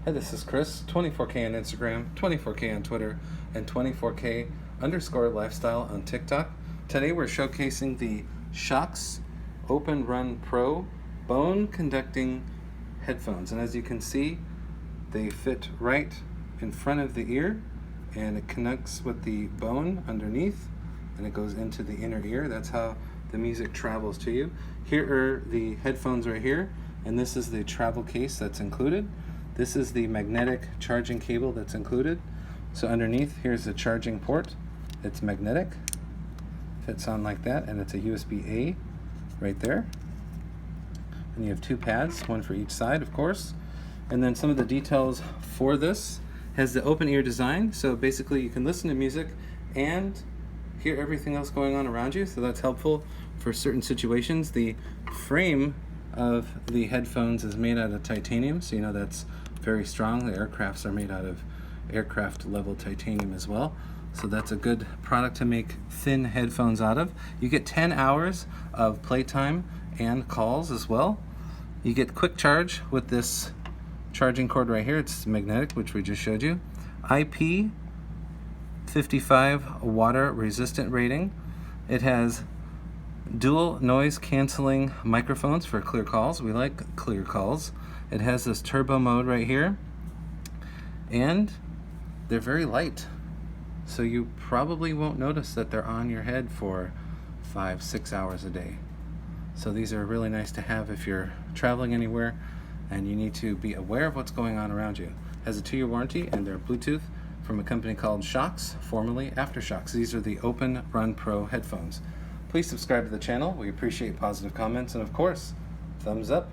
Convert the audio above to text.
Hey, this is Chris, 24K on Instagram, 24K on Twitter, and 24K_lifestyle on TikTok. Today we're showcasing the Shokz OpenRun Pro bone conducting headphones. And as you can see, they fit right in front of the ear, and it connects with the bone underneath, and it goes into the inner ear. That's how the music travels to you. Here are the headphones right here, and this is the travel case that's included. This is the magnetic charging cable that's included. So underneath, here's the charging port. It's magnetic, fits on like that, and it's a USB-A right there. And you have two pads, one for each side, of course. And then some of the details for this has the open ear design. So basically you can listen to music and hear everything else going on around you. So that's helpful for certain situations. The frame of the headphones is made out of titanium, so you know that's very strong. The aircrafts are made out of aircraft level titanium as well, so that's a good product to make thin headphones out of. You get 10 hours of playtime and calls as well. You get quick charge with this charging cord right here. It's magnetic, which we just showed you. IP55 Water-Resistant rating. It has dual noise canceling microphones for clear calls. We like clear calls. It has this turbo mode right here, and they're very light, so you probably won't notice that they're on your head for 5-6 hours a day. So these are really nice to have if you're traveling anywhere and you need to be aware of what's going on around you. It has a 2-year warranty, and they're Bluetooth from a company called Shokz, formerly Aftershokz. These are the OpenRun Pro headphones. Please subscribe to the channel. We appreciate positive comments, and of course, thumbs up.